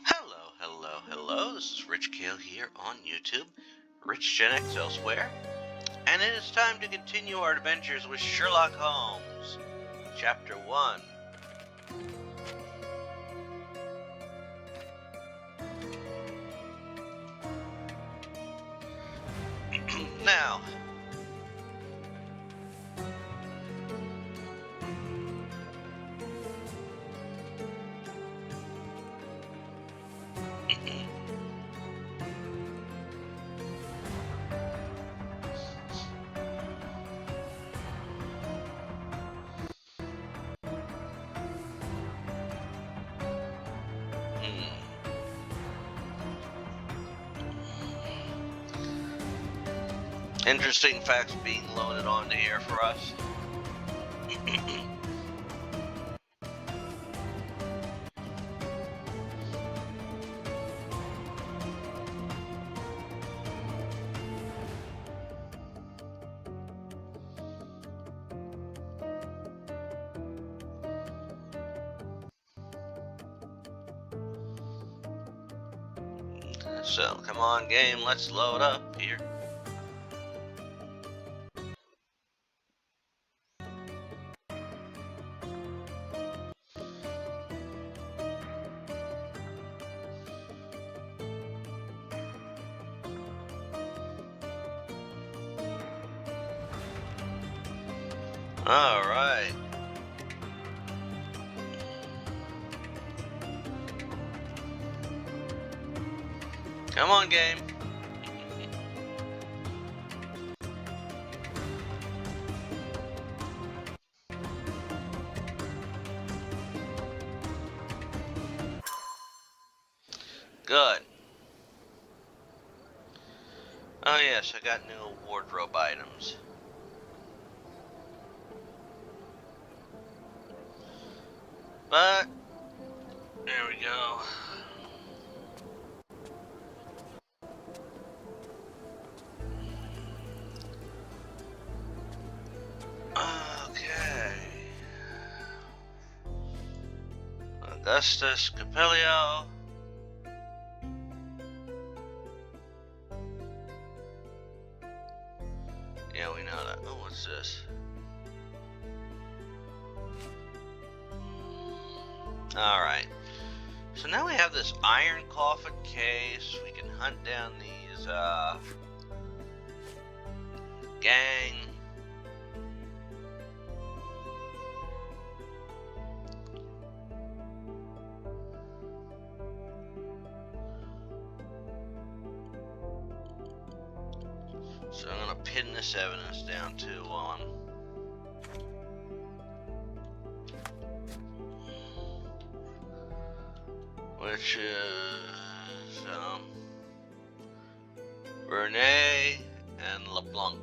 Hello, hello, hello. This is Rich Kale here on YouTube, Rich Gen X elsewhere, and it is time to continue our adventures with Sherlock Holmes Chapter 1. Now, interesting facts being loaded onto here for us. So, come on, game, let's load up here. All right. Come on, game. Good. Oh yes, I got new wardrobe items. But, there we go. Okay. Augustus Capellio. Yeah, we know that. Oh, what's this? Alright. So now we have this iron coffin case. We can hunt down these, gang. So I'm gonna pin this evidence down to which is Renee and LeBlanc.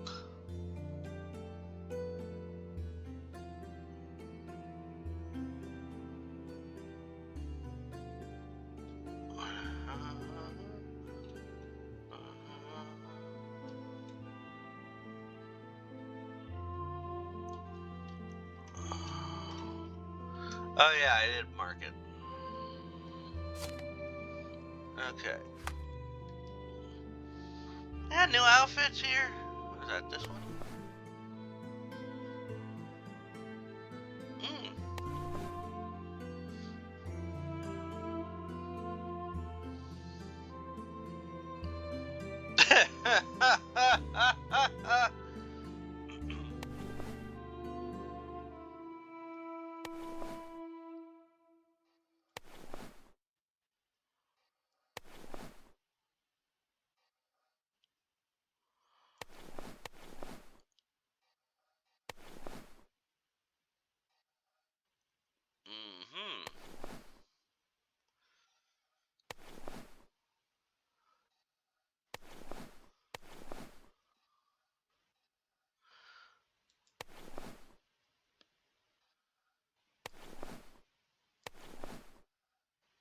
Oh yeah, I did mark it. Okay. Yeah, new outfits here. Is that this one?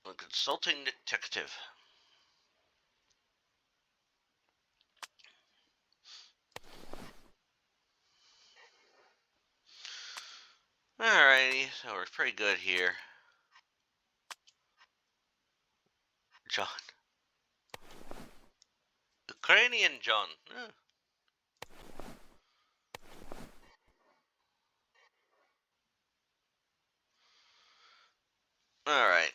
A consulting detective. Alrighty, so we're pretty good here. John. Ukrainian John. All right.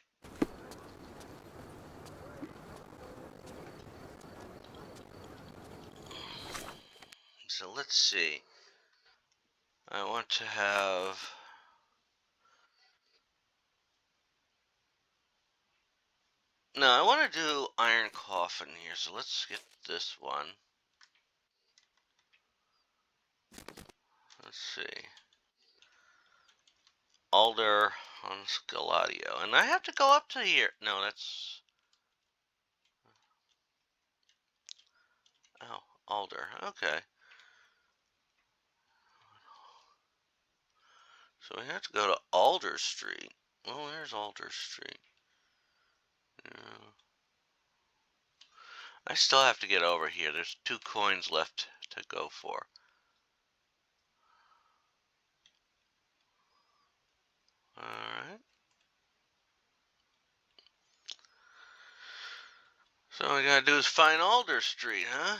So let's see. I want to have... No, I want to do Iron Coffin here, so let's get this one. Let's see. Alder on Scaladio. And I have to go up to here. No, that's... Oh, Alder. Okay. So we have to go to Alder Street. Well, there's Alder Street. Yeah. I still have to get over here. There's 2 coins left to go for. Alright. So all we gotta do is find Alder Street, huh?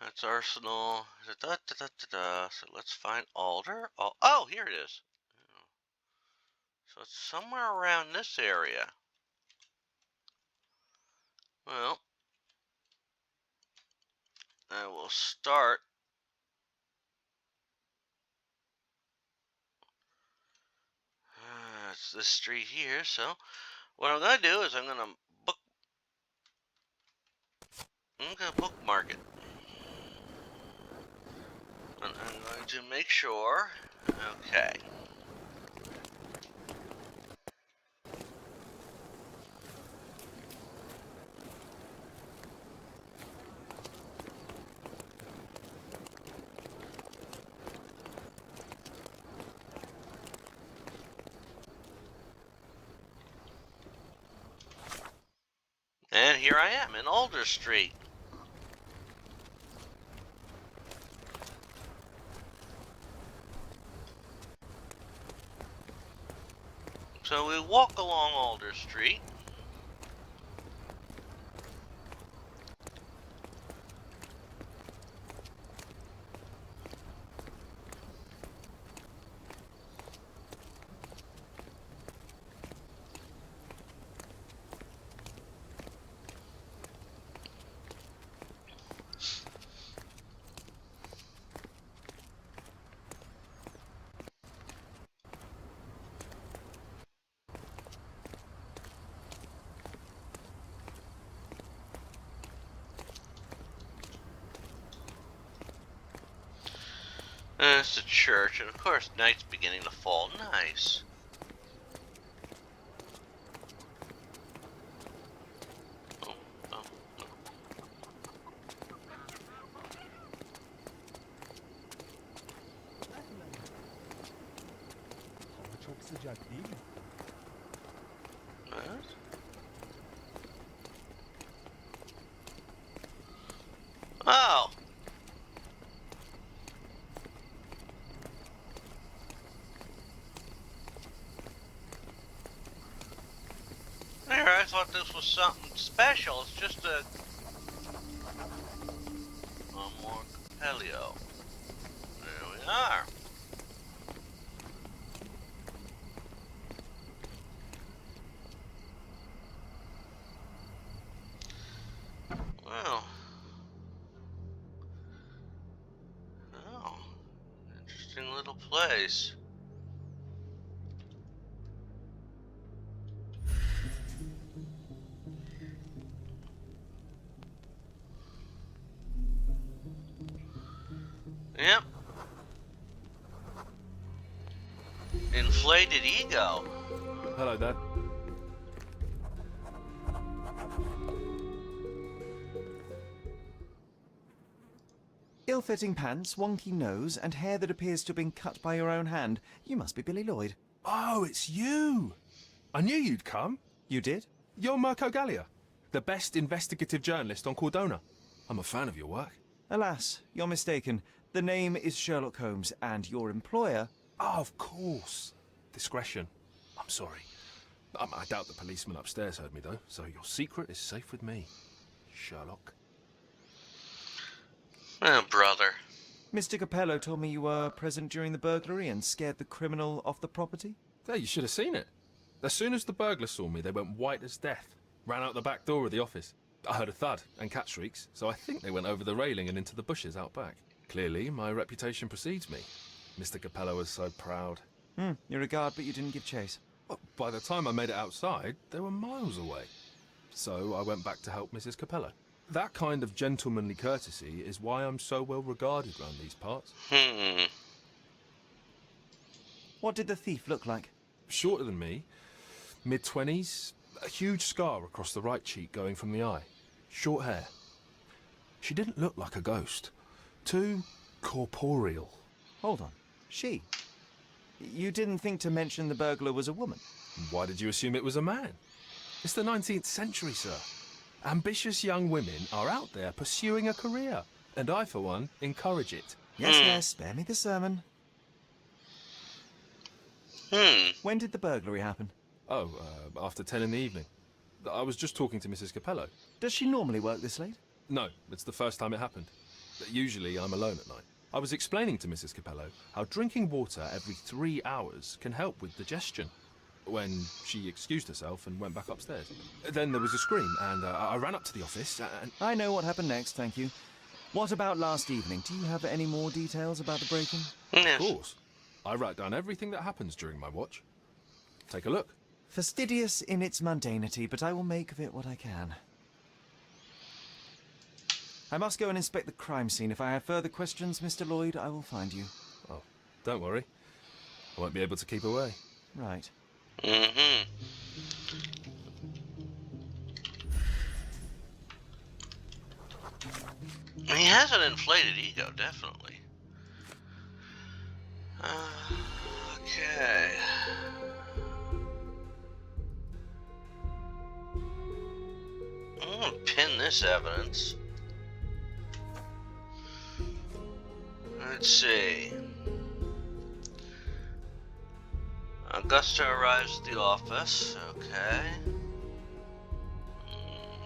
That's Arsenal. So let's find Alder. Oh, here it is. So it's somewhere around this area. Well, I will start. It's this street here. So what I'm gonna do is I'm gonna bookmark it. And I'm going to make sure. Okay. And here I am in Alder Street. So we walk along Alder Street. It's a church, and of course night's beginning to fall. Nice. Oh, oh, oh. What? Oh! There, I thought this was something special. It's just a more Capelio. There we are. Well. Oh. Interesting little place. Yep. Inflated ego. Hello there. Ill-fitting pants, wonky nose, and hair that appears to have been cut by your own hand. You must be Billy Lloyd. Oh, it's you! I knew you'd come. You did? You're Mirko Gallia, the best investigative journalist on Cordona. I'm a fan of your work. Alas, you're mistaken. The name is Sherlock Holmes, and your employer... Oh, of course. Discretion. I'm sorry. I doubt the policeman upstairs heard me, though, so your secret is safe with me, Sherlock. Oh, brother. Mr. Capello told me you were present during the burglary and scared the criminal off the property? Hey, you should have seen it. As soon as the burglars saw me, they went white as death. Ran out the back door of the office. I heard a thud and cat shrieks, so I think they went over the railing and into the bushes out back. Clearly, my reputation precedes me. Mr. Capello was so proud. You're a guard, but you didn't give chase. Well, by the time I made it outside, they were miles away. So I went back to help Mrs. Capello. That kind of gentlemanly courtesy is why I'm so well regarded round these parts. What did the thief look like? Shorter than me, mid-20s, a huge scar across the right cheek going from the eye. Short hair. She didn't look like a ghost. Too corporeal. Hold on. She? You didn't think to mention the burglar was a woman? Why did you assume it was a man? It's the 19th century, sir. Ambitious young women are out there pursuing a career, and I, for one, encourage it. Yes, spare me the sermon. When did the burglary happen? Oh, after 10 in the evening. I was just talking to Mrs. Capello. Does she normally work this late? No, it's the first time it happened. Usually I'm alone at night. I was explaining to Mrs. Capello how drinking water every 3 hours can help with digestion, when she excused herself and went back upstairs. Then there was a scream, and I ran up to the office, and... I know what happened next, thank you. What about last evening? Do you have any more details about the break-in? Of course. I write down everything that happens during my watch. Take a look. Fastidious in its mundanity, but I will make of it what I can. I must go and inspect the crime scene. If I have further questions, Mr. Lloyd, I will find you. Oh, don't worry. I won't be able to keep away. Right. He has an inflated ego, definitely. Okay. I'm gonna pin this evidence. Let's see. Augusta arrives at the office. Okay.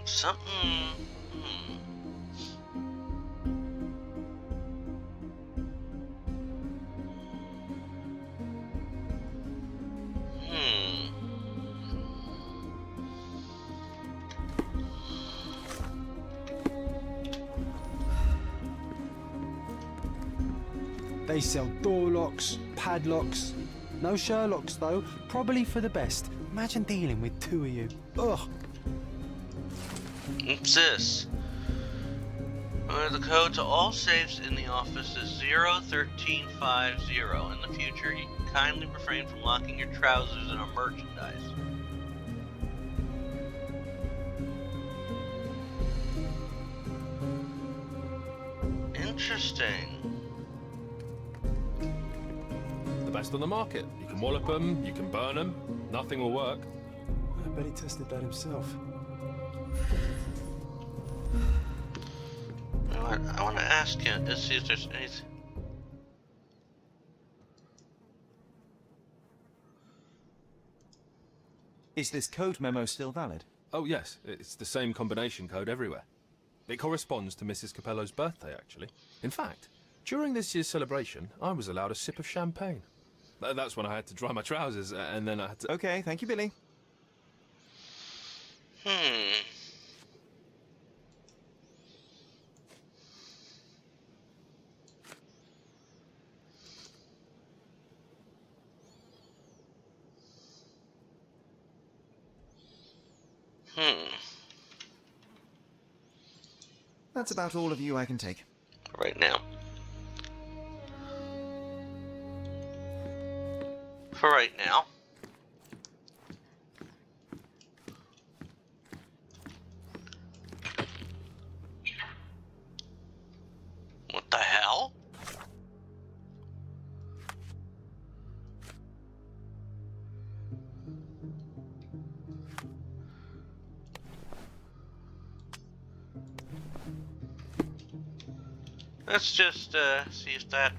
Something. They sell door locks, padlocks. No Sherlocks, though. Probably for the best. Imagine dealing with two of you. Ugh. What's this? The code to all safes in the office is 01350. In the future, you can kindly refrain from locking your trousers in our merchandise. Interesting. The best on the market. You can wallop them, you can burn them. Nothing will work. I bet he tested that himself. I want to ask him to see if there's anything. Is this code memo still valid? Oh, yes. It's the same combination code everywhere. It corresponds to Mrs. Capello's birthday, actually. In fact, during this year's celebration, I was allowed a sip of champagne. That's when I had to dry my trousers, and then I had to... Okay, thank you, Billy. That's about all of you I can take. Right now. For right now. What the hell? Let's just see if that...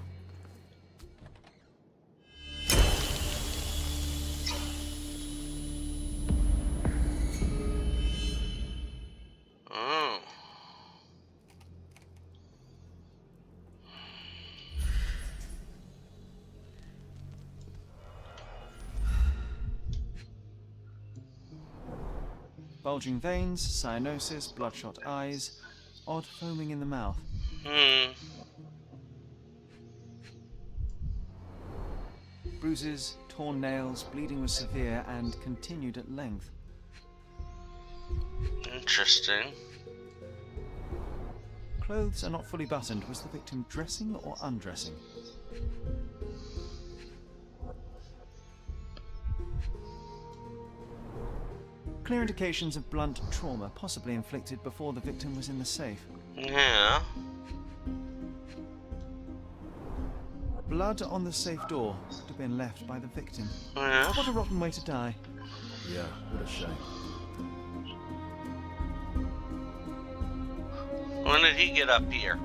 Bulging veins, cyanosis, bloodshot eyes, odd foaming in the mouth. Bruises, torn nails, bleeding was severe and continued at length. Interesting. Clothes are not fully buttoned. Was the victim dressing or undressing? Clear indications of blunt trauma, possibly inflicted before the victim was in the safe. Yeah. Blood on the safe door could have been left by the victim. Yeah. What a rotten way to die. Yeah, what a shame. When did he get up here?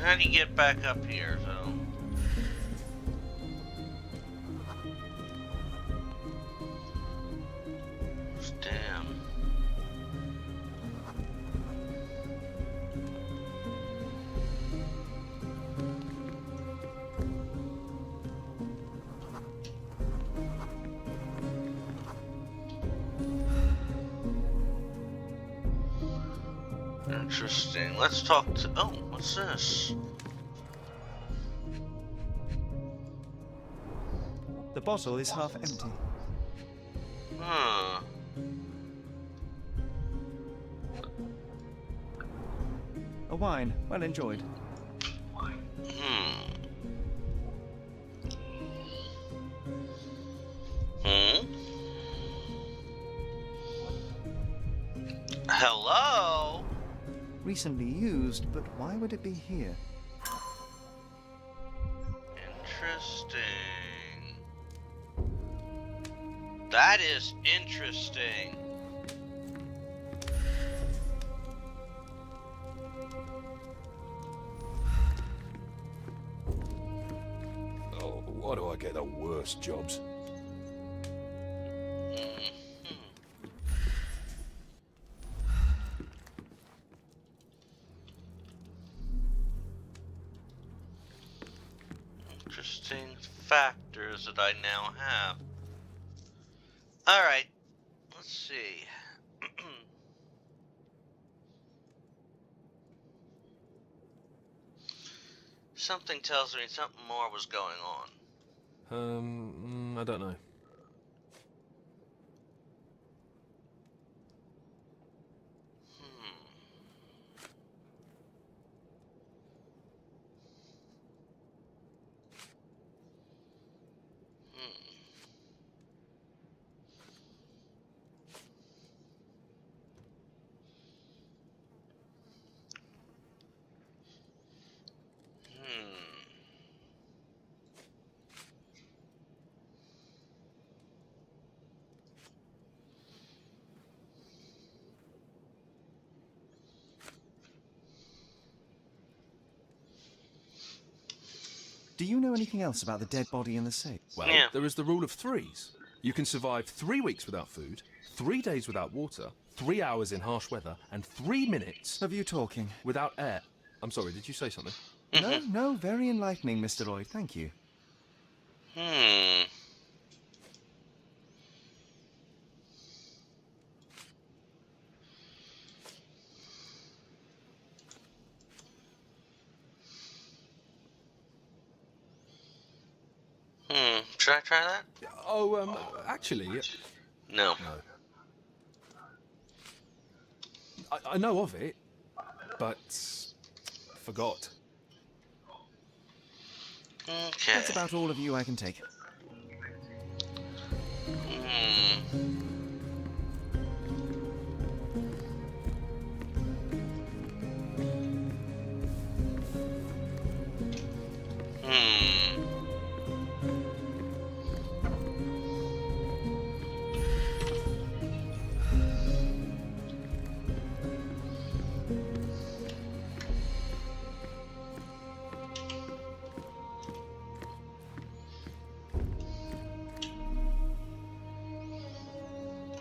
How do you get back up here, though? Damn. Interesting. Let's talk to... Oh, what's this? The bottle is half empty. Huh. A wine, well enjoyed. Hmm. Hello? Recently used, but why would it be here? Interesting. That is interesting. Oh, why do I get the worst jobs? Interesting factors that I now have. Alright, let's see. Something tells me something more was going on. I don't know. Do you know anything else about the dead body in the safe? Well, Yeah. there is the rule of threes. You can survive 3 weeks without food, 3 days without water, 3 hours in harsh weather, and 3 minutes Of you talking? without air. I'm sorry, did you say something? No, very enlightening, Mr. Lloyd, thank you. Should I try that? Oh, actually, No. no. I know of it, but forgot. Okay. That's about all of you I can take.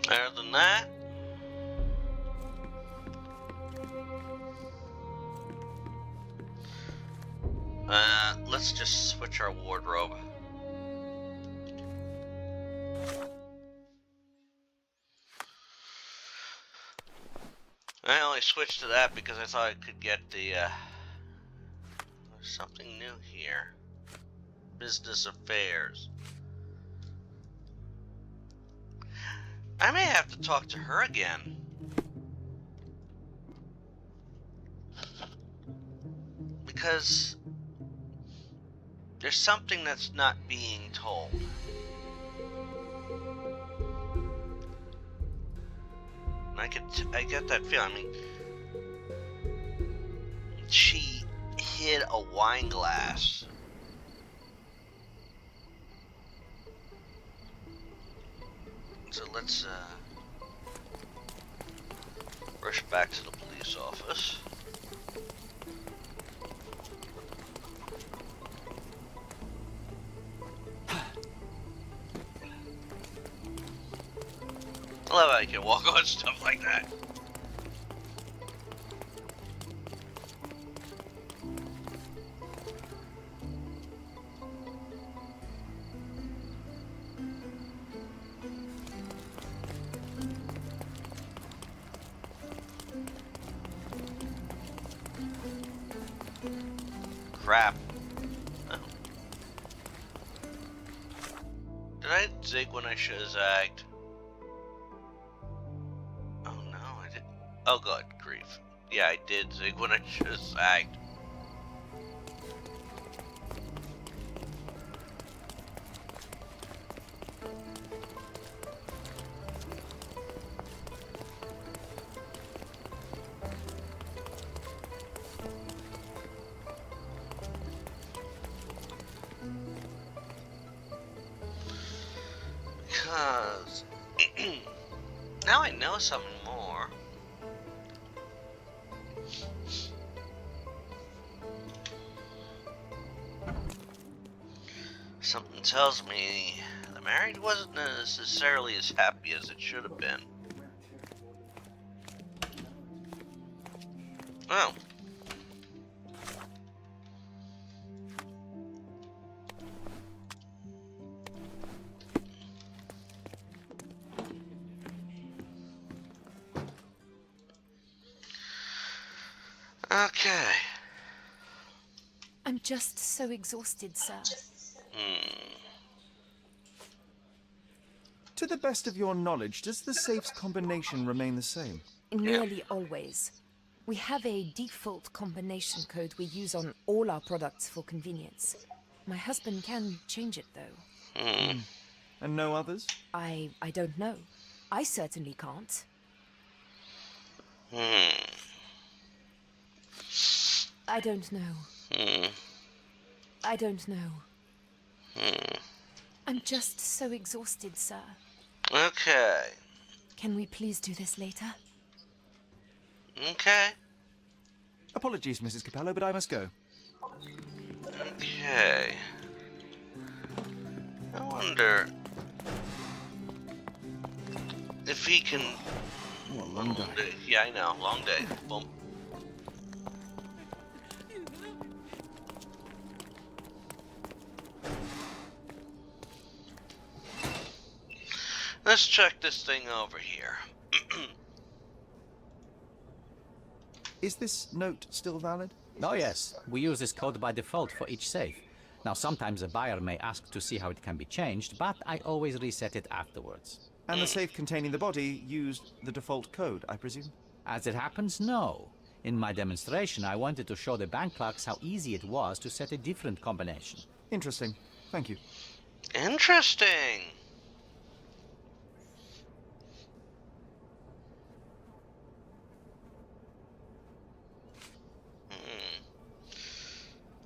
Better than that? Let's just switch our wardrobe. I only switched to that because I thought I could get the, there's something new here. Business affairs. I may have to talk to her again. Because there's something that's not being told. I get that feeling. I mean, she hid a wine glass. So let's rush back to the police office. I love how you can walk on stuff like that. Crap. Oh. Did I zig when I should have zagged? Oh no, I did. Oh god, grief. Yeah, I did zig when I should have zagged. Because now I know something more. Something tells me the marriage wasn't necessarily as happy as it should have been. Oh. Okay. I'm just so exhausted, sir. To the best of your knowledge, does the safe's combination remain the same? Nearly always. We have a default combination code we use on all our products for convenience. My husband can change it, though. And no others? I don't know. I certainly can't. I don't know. I don't know. I'm just so exhausted, sir. Okay. Can we please do this later? Okay. Apologies, Mrs. Capello, but I must go. Okay. I wonder if he can. Oh, a long day. Yeah, I know. Long day. Boom. Let's check this thing over here. Is this note still valid? Oh yes, we use this code by default for each safe. Now sometimes a buyer may ask to see how it can be changed, but I always reset it afterwards. And the safe containing the body used the default code, I presume? As it happens, no. In my demonstration, I wanted to show the bank clerks how easy it was to set a different combination. Interesting. Thank you. Interesting.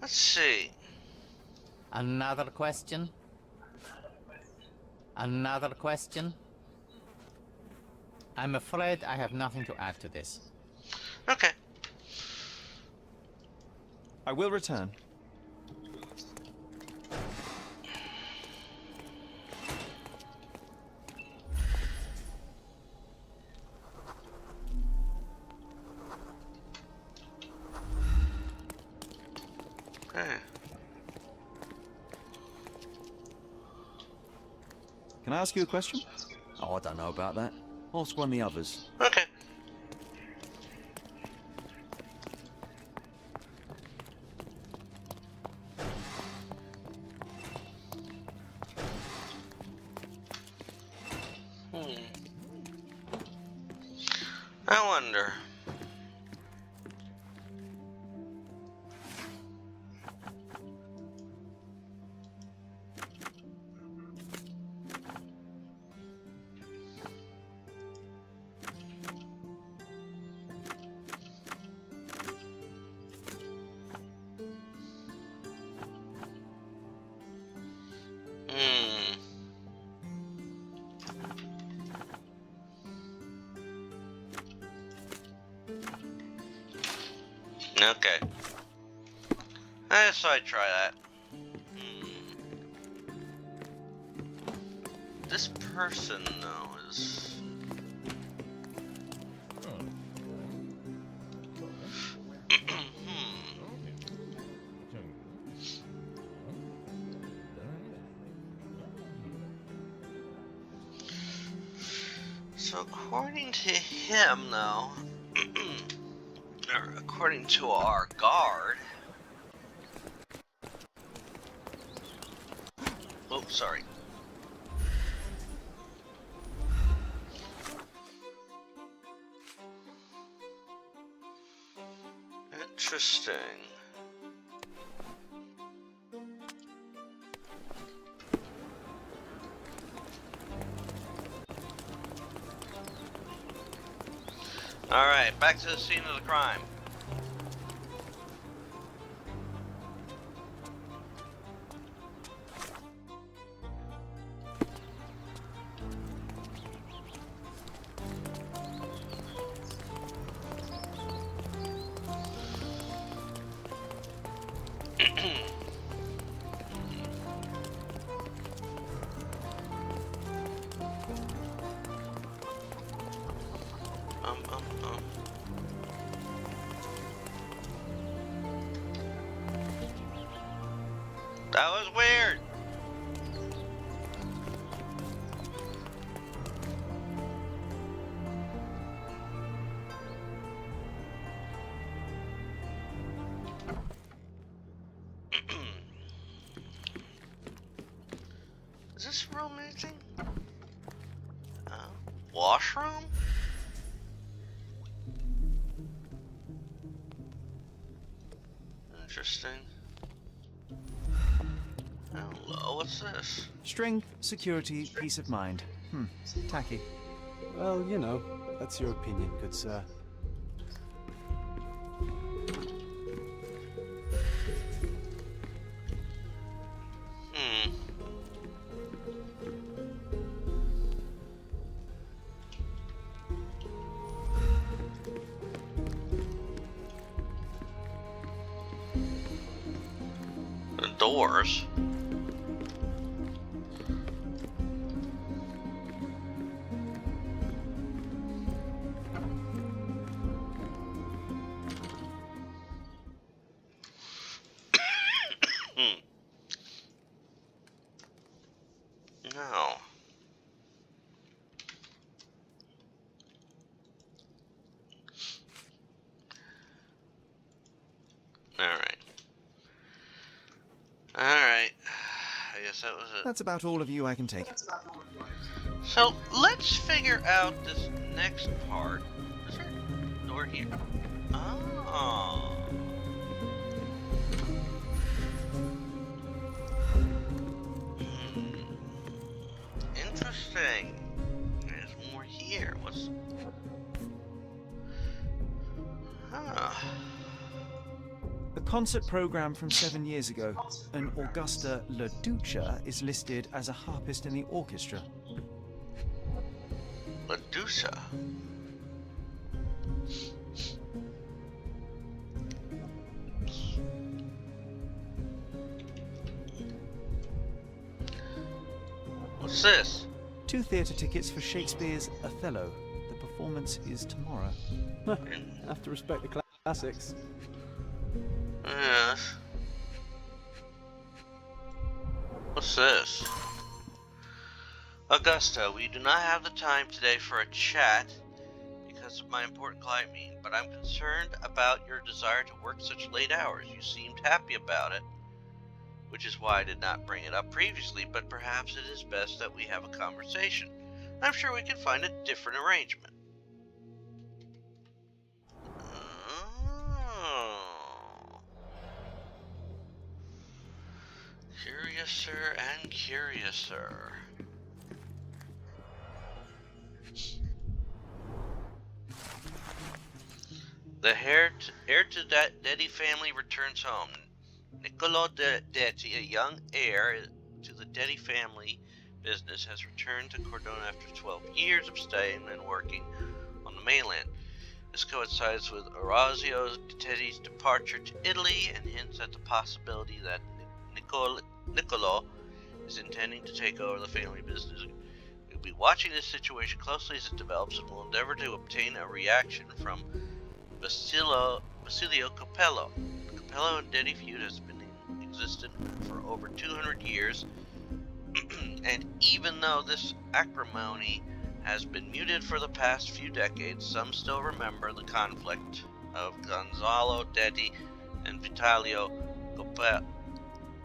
Let's see. Another question? Another question? I'm afraid I have nothing to add to this. Okay. I will return. Okay. Can I ask you a question? Oh, I don't know about that. Ask one of the others. Okay. I wonder. Okay. So I try that. This person, though, is... So according to him, though, or according to our guard... Oh, sorry. Interesting. Alright, back to the scene of the crime. That was weird. Is this room anything? Washroom? Interesting. Hello, what's this? Strength, security, peace of mind. Tacky. Well, you know, that's your opinion, good sir. The doors. No. Alright. Alright. I guess that was it. That's about all of you I can take. So, let's figure out this next part. Is there a door here? Oh. Interesting. There's more here. What's... Huh. A concert program from 7 years ago. An Augusta La Duca is listed as a harpist in the orchestra. Medusa. What's this? 2 theatre tickets for Shakespeare's Othello. The performance is tomorrow. Have to respect the classics. Yes. What's this? Augusta, we do not have the time today for a chat because of my important client meeting, but I'm concerned about your desire to work such late hours. You seemed happy about it, which is why I did not bring it up previously, but perhaps it is best that we have a conversation. I'm sure we can find a different arrangement. Oh. Curiouser and curiouser. The heir to that Detti family returns home. Niccolo Detti, a young heir to the Detti family business, has returned to Cordona after 12 years of staying and working on the mainland. This coincides with Orazio Detti's departure to Italy and hints at the possibility that Niccolo is intending to take over the family business. We'll be watching this situation closely as it develops and will endeavor to obtain a reaction from Basilio Capello. The Capello and Detti feud has been in existence for over 200 years, and even though this acrimony has been muted for the past few decades, some still remember the conflict of Gonzalo Detti and Vitalio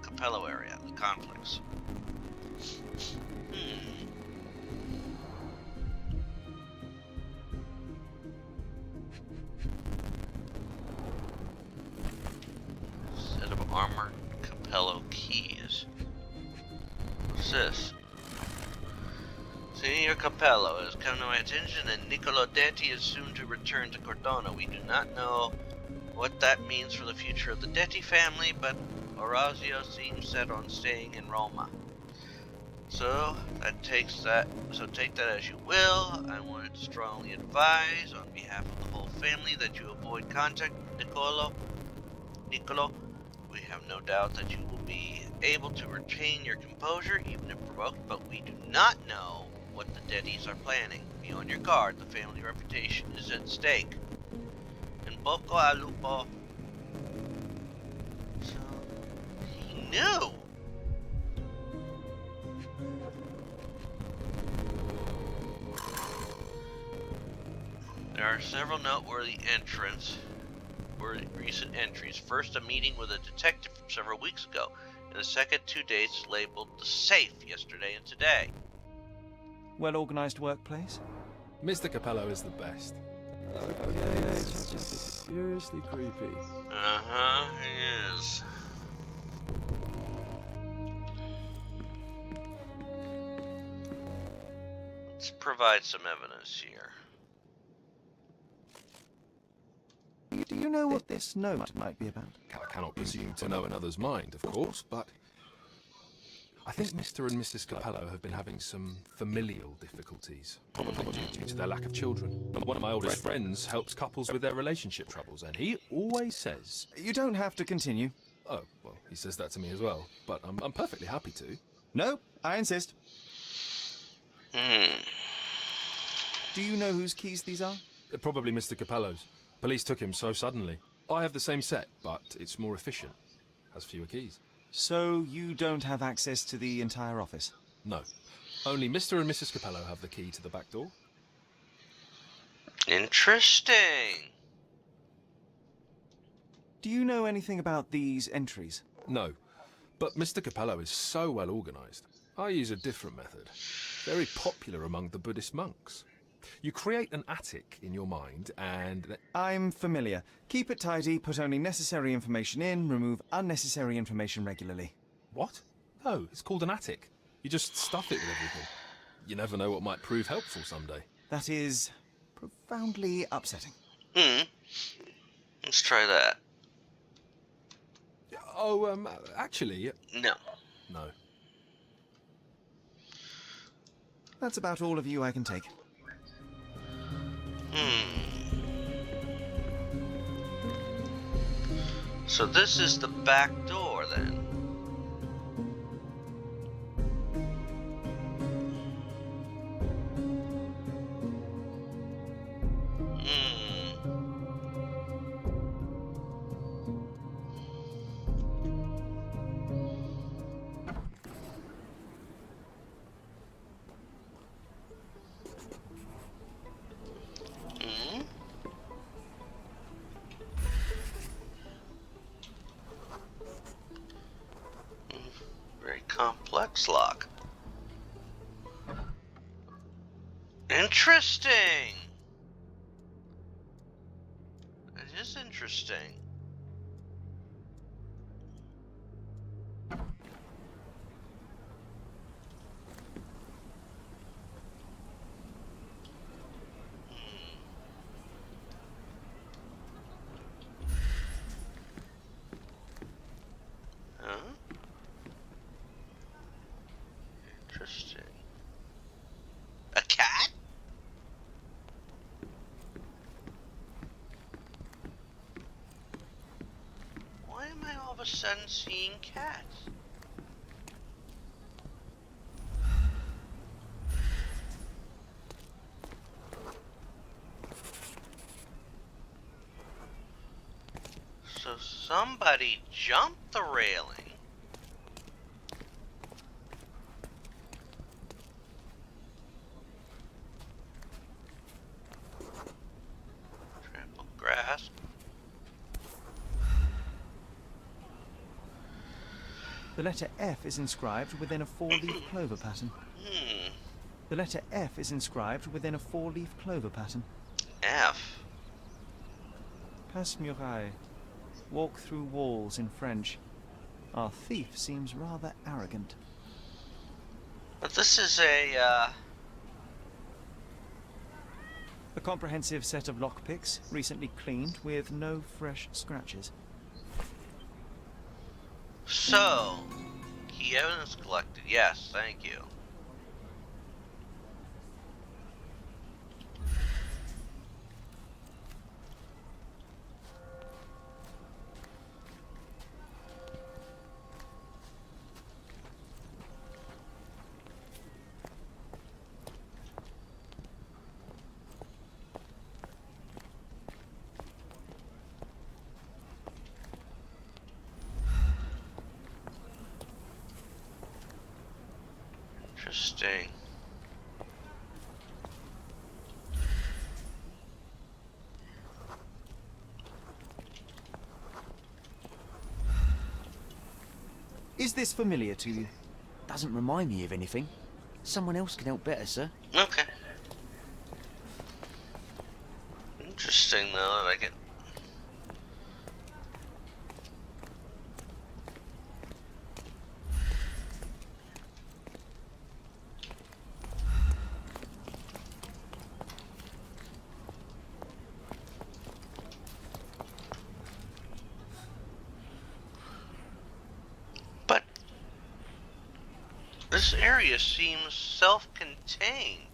Capello area, the conflicts. Set of armored Capello keys. What's this? Signor Capello, it has come to my attention that Niccolo Detti is soon to return to Cordona. We do not know what that means for the future of the Detti family, but Orazio seems set on staying in Roma. So take that as you will. I wanted to strongly advise on behalf of the whole family that you avoid contact with Niccolo. We have no doubt that you will be able to retain your composure even if provoked, but we do not know what the Dettis are planning. Be on your guard, the family reputation is at stake. In bocca al lupo. So, he knew! There are several noteworthy recent entries. First, a meeting with a detective from several weeks ago, and the second, 2 dates labeled the safe yesterday and today. Well-organized workplace? Mr. Capello is the best. Okay, it's just seriously creepy. Uh-huh, he is. Let's provide some evidence here. Do you know what this note might be about? I cannot presume to know another's mind, of course, but I think Mr. and Mrs. Capello have been having some familial difficulties, probably due to their lack of children. One of my oldest friends helps couples with their relationship troubles, and he always says... You don't have to continue. Oh, well, he says that to me as well, but I'm perfectly happy to. No, I insist. Do you know whose keys these are? Probably Mr. Capello's. Police took him so suddenly. I have the same set, but it's more efficient. Has fewer keys. So you don't have access to the entire office? No. Only Mr. and Mrs. Capello have the key to the back door. Interesting. Do you know anything about these entries? No. But Mr. Capello is so well organized. I use a different method. Very popular among the Buddhist monks. You create an attic in your mind and... I'm familiar. Keep it tidy, put only necessary information in, remove unnecessary information regularly. What? No, it's called an attic. You just stuff it with everything. You never know what might prove helpful someday. That is profoundly upsetting. Let's try that. Oh, actually... No. No. That's about all of you I can take. So this is the back door then. Flex lock. Interesting. It is interesting. Huh? Interesting. A cat? Why am I all of a sudden seeing cats? So somebody jumped the railing. Trampled grass. The letter F is inscribed within a four-leaf clover pattern. The letter F is inscribed within a four-leaf clover pattern. F. Passe-muraille. Walk through walls in French. Our thief seems rather arrogant. But this is a, A comprehensive set of lockpicks, recently cleaned with no fresh scratches. So, key evidence collected. Yes, thank you. Interesting. Is this familiar to you? Doesn't remind me of anything. Someone else can help better, sir. Okay. Interesting though that I get. But this area seems self-contained.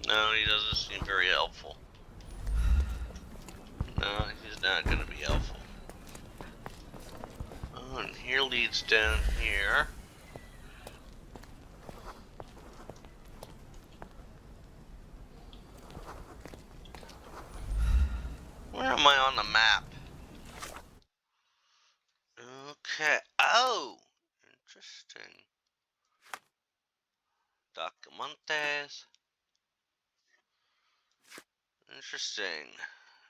No, he doesn't seem very helpful. No, he's not going to be helpful. Oh, and here leads down here. Where am I on the map? Okay. Oh, interesting. Documentos. Interesting.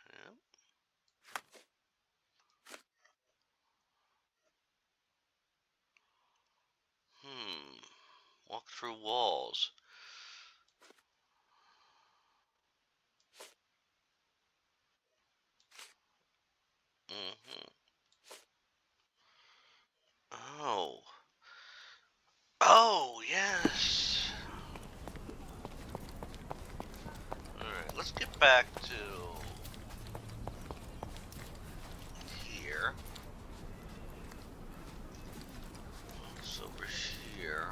Yep. Walk through walls. Oh. Oh, yes. Alright, let's get back to here. What's over here?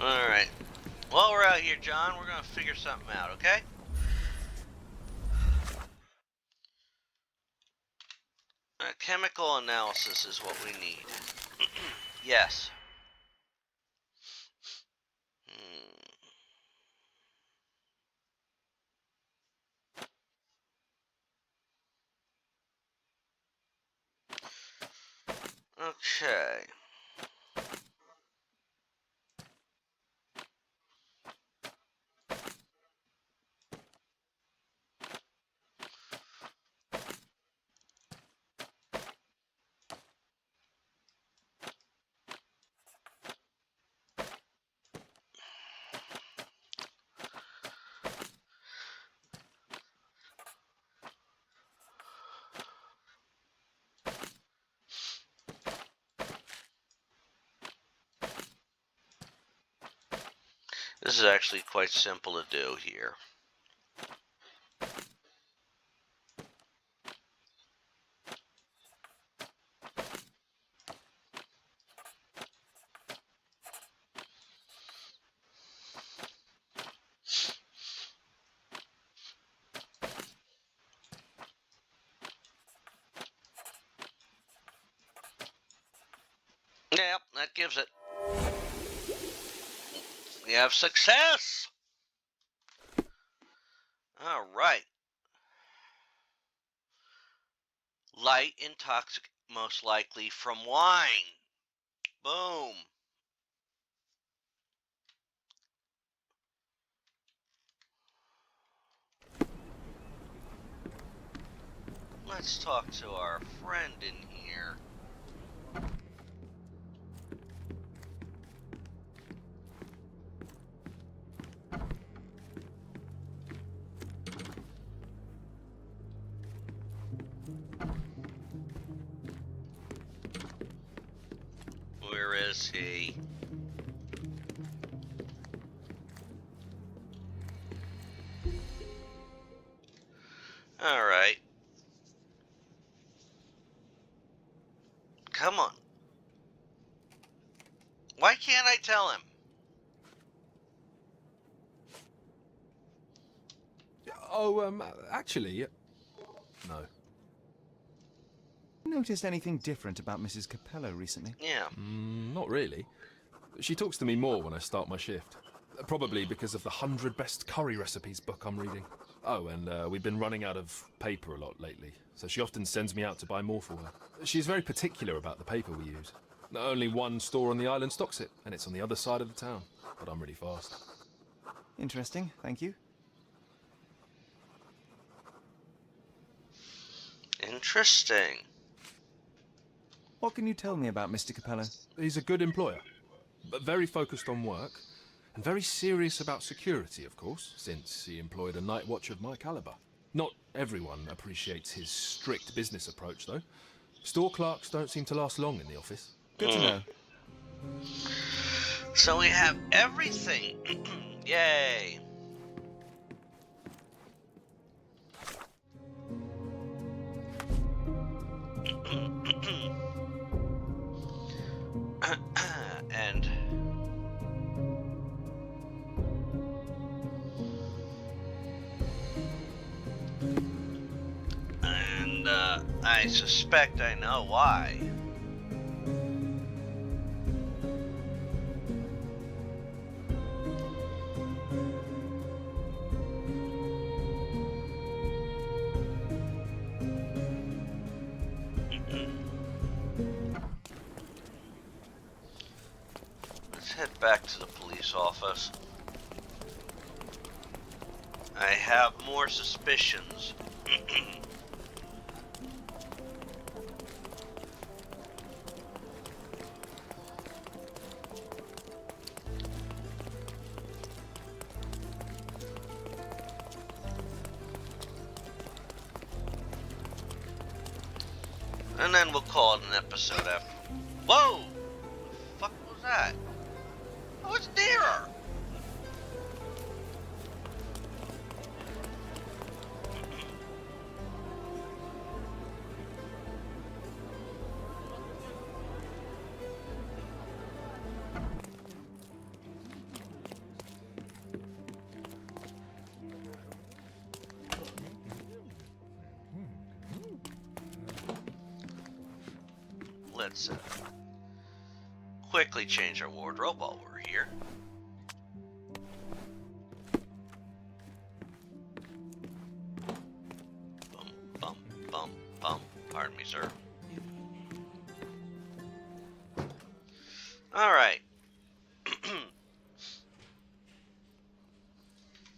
Alright. While we're out here, John, we're gonna figure something out, okay? analysis is what we need. Yes. Okay. This is actually quite simple to do here. Yep, that gives it. We have success! Alright. Light and toxic, most likely from wine. Boom. Let's talk to our friend in here. Where is he? Alright. Come on. Why can't I tell him? Oh, actually, no. Noticed anything different about Mrs. Capello recently? Yeah. Not really. She talks to me more when I start my shift. Probably because of the 100 Best Curry Recipes book I'm reading. Oh, and we've been running out of paper a lot lately, so she often sends me out to buy more for her. She's very particular about the paper we use. Only one store on the island stocks it, and it's on the other side of the town. But I'm really fast. Interesting, thank you. Interesting. What can you tell me about Mr. Capello? He's a good employer, but very focused on work, and very serious about security, of course, since he employed a night watch of my caliber. Not everyone appreciates his strict business approach, though. Store clerks don't seem to last long in the office. Good to know. So we have everything. Yay. And I suspect I know why. Let's head back to the police office. I have more suspicions. And then we'll call it an episode after. Whoa! The fuck was that? Oh, it's nearer! let's quickly change our wardrobe while we're here. Bum, bum, bum, bum. Pardon me, sir. Alright.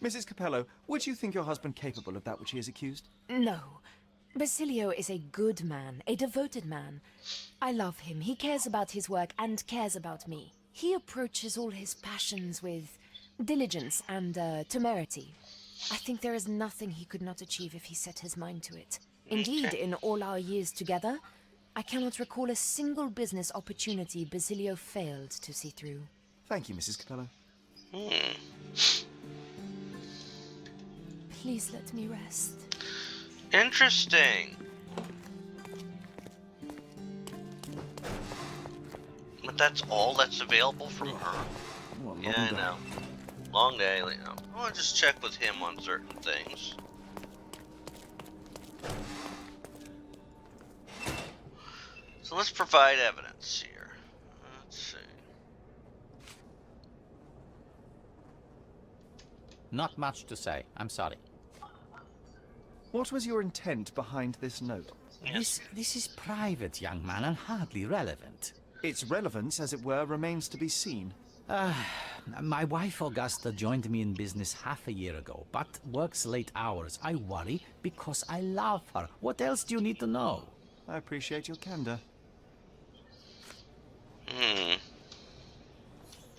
Mrs. Capello, would you think your husband capable of that which he is accused? No. Basilio is a good man, a devoted man. I love him. He cares about his work and cares about me. He approaches all his passions with diligence and temerity. I think there is nothing he could not achieve if he set his mind to it. Indeed, in all our years together, I cannot recall a single business opportunity Basilio failed to see through. Thank you, Mrs. Capello. Please let me rest. Interesting. But that's all that's available from her? Yeah, I know. Long day, you know. I want to just check with him on certain things. So let's provide evidence here. Let's see. Not much to say. I'm sorry. What was your intent behind this note? This is private, young man, and hardly relevant. Its relevance, as it were, remains to be seen. My wife Augusta joined me in business half a year ago, but works late hours. I worry because I love her. What else do you need to know? I appreciate your candor.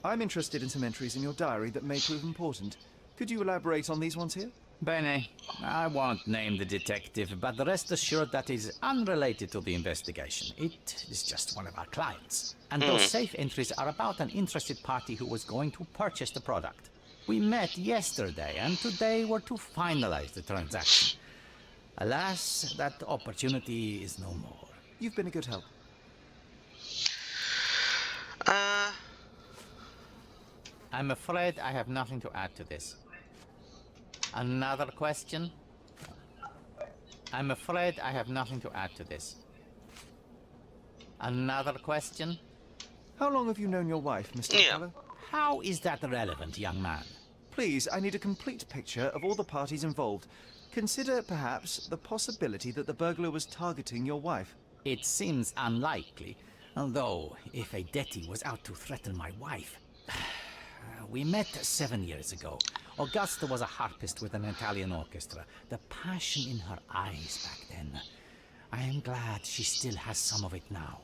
I'm interested in some entries in your diary that may prove important. Could you elaborate on these ones here? Bene, I won't name the detective, but rest assured that is unrelated to the investigation. It is just one of our clients. And those safe entries are about an interested party who was going to purchase the product. We met yesterday, and today we're to finalize the transaction. Alas, that opportunity is no more. You've been a good help. I'm afraid I have nothing to add to this. Another question? I'm afraid I have nothing to add to this. Another question? How long have you known your wife, Mr. Yeah. Capello? How is that relevant, young man? Please, I need a complete picture of all the parties involved. Consider, perhaps, the possibility that the burglar was targeting your wife. It seems unlikely, although if a Detti was out to threaten my wife... We met 7 years ago. Augusta was a harpist with an Italian orchestra. The passion in her eyes back then. I am glad she still has some of it now.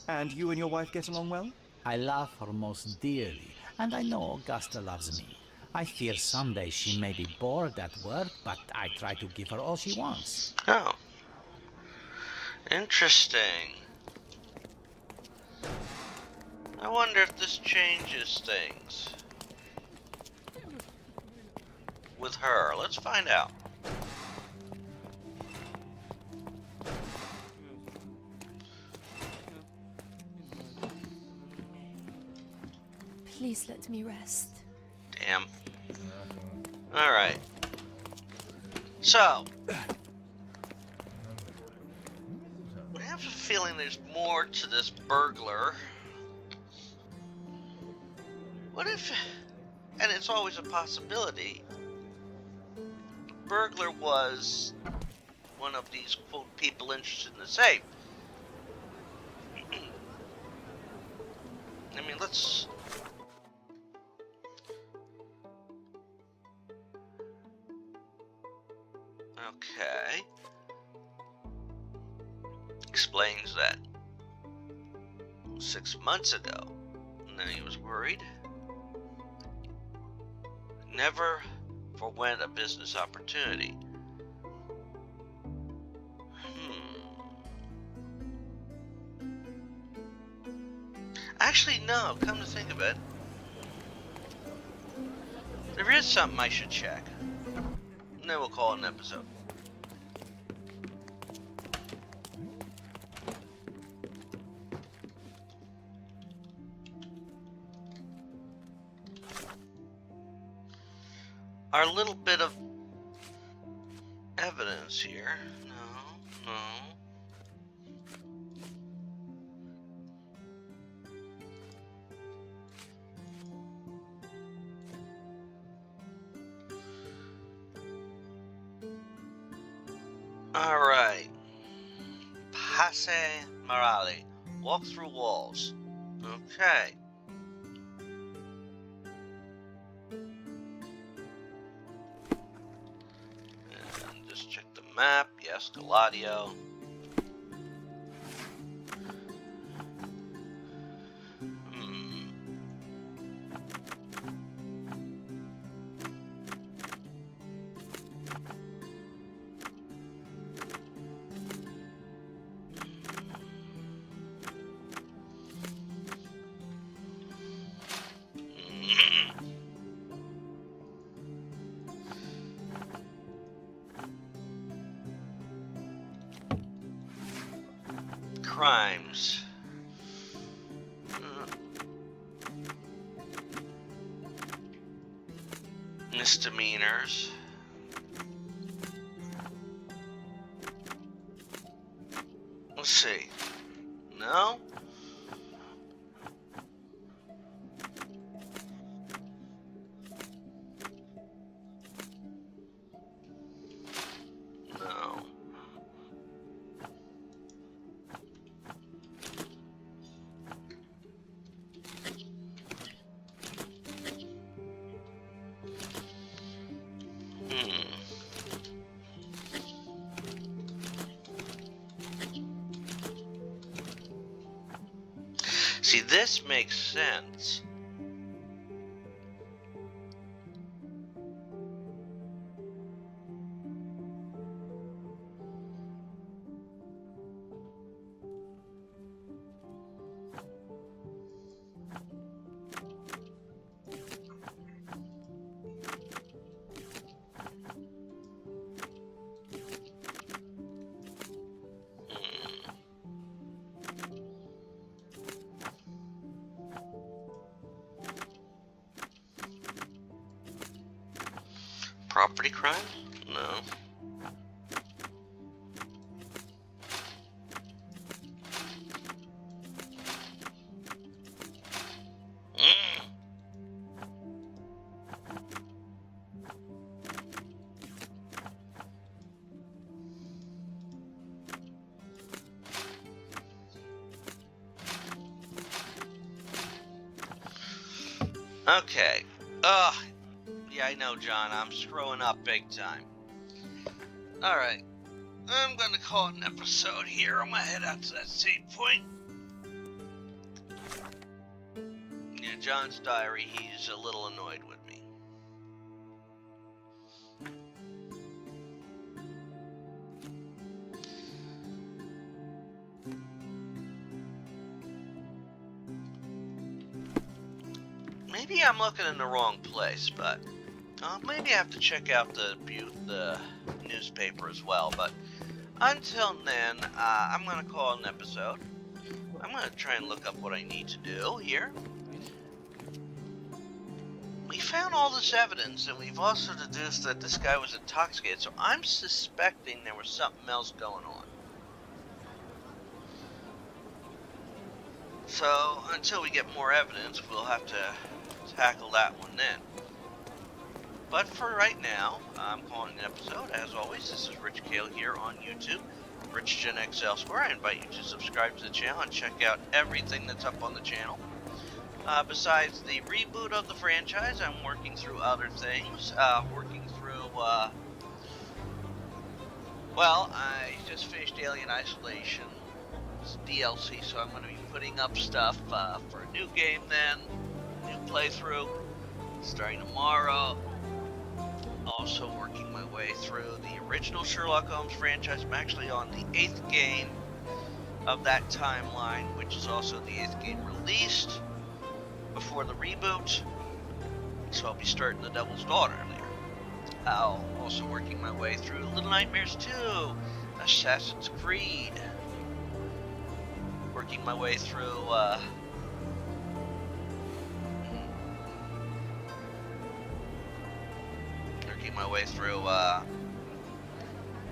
And you and your wife get along well? I love her most dearly, and I know Augusta loves me. I fear someday she may be bored at work, but I try to give her all she wants. Oh. Interesting. I wonder if this changes things. With her. Let's find out. Please let me rest. Damn. Alright. So. I have a feeling there's more to this burglar. What if... And it's always a possibility. Burglar was one of these, quote, people interested in the safe. I mean, let's... Okay. Explains that 6 months ago, and then he was worried. Never forwent a business opportunity. Actually, no, come to think of it, there is something I should check. And then we'll call it an episode. Our little bit of evidence here. No. Alright. Passe Morale. Walk through walls. Okay. And just check the map. Yes, Gladio. Crimes. Misdemeanors. Let's see. No? No. See, this makes sense. Property crime? No. Okay. Ugh. Yeah, I know, John. I'm screwing up big time. Alright. I'm gonna call it an episode here. I'm gonna head out to that save point. Yeah, John's diary, he's a little annoyed with me. Maybe I'm looking in the wrong place, but maybe I have to check out the newspaper as well. But until then, I'm going to call it an episode. I'm going to try and look up what I need to do here. We found all this evidence, and we've also deduced that this guy was intoxicated, so I'm suspecting there was something else going on. So, until we get more evidence, we'll have to tackle that one then. But for right now, I'm calling an episode. As always, this is Rich Kale here on YouTube, Rich Gen X elsewhere. I invite you to subscribe to the channel and check out everything that's up on the channel. Besides the reboot of the franchise, I'm working through other things. Well, I just finished Alien Isolation. It's DLC, so I'm going to be putting up stuff for a new game then, new playthrough, starting tomorrow. Also working my way through the original Sherlock Holmes franchise. I'm actually on the 8th game of that timeline, which is also the 8th game released before the reboot. So I'll be starting the Devil's Daughter there. I'll also working my way through Little Nightmares 2, Assassin's Creed. Working my way through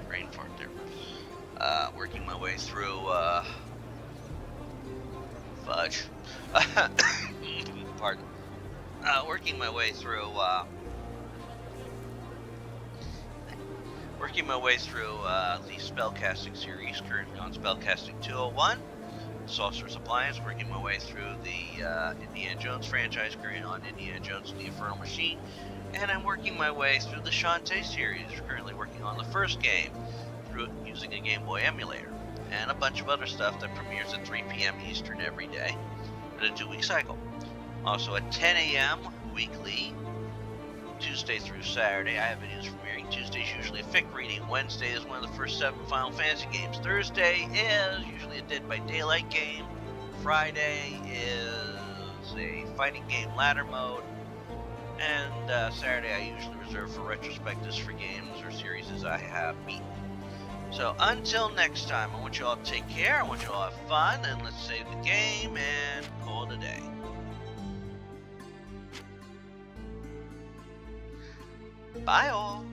brain fart there. Working my way through fudge. Pardon. Working my way through Working my way through the spellcasting series, currently on Spellcasting 201. Sorcerer's Appliance, working my way through the Indiana Jones franchise, currently on Indiana Jones and the Infernal Machine. And I'm working my way through the Shantae series, currently working on the first game, through using a Game Boy emulator. And a bunch of other stuff that premieres at 3 p.m. Eastern every day, in a 2-week cycle. Also at 10 a.m. weekly, Tuesday through Saturday, I have videos premiering. Tuesday is usually a fic reading. Wednesday is one of the first 7 Final Fantasy games. Thursday is usually a Dead by Daylight game. Friday is a fighting game ladder mode. And Saturday I usually reserve for retrospectives for games or series I have beaten. So until next time, I want you all to take care, I want you all to have fun, and let's save the game and call it a day. Bye all!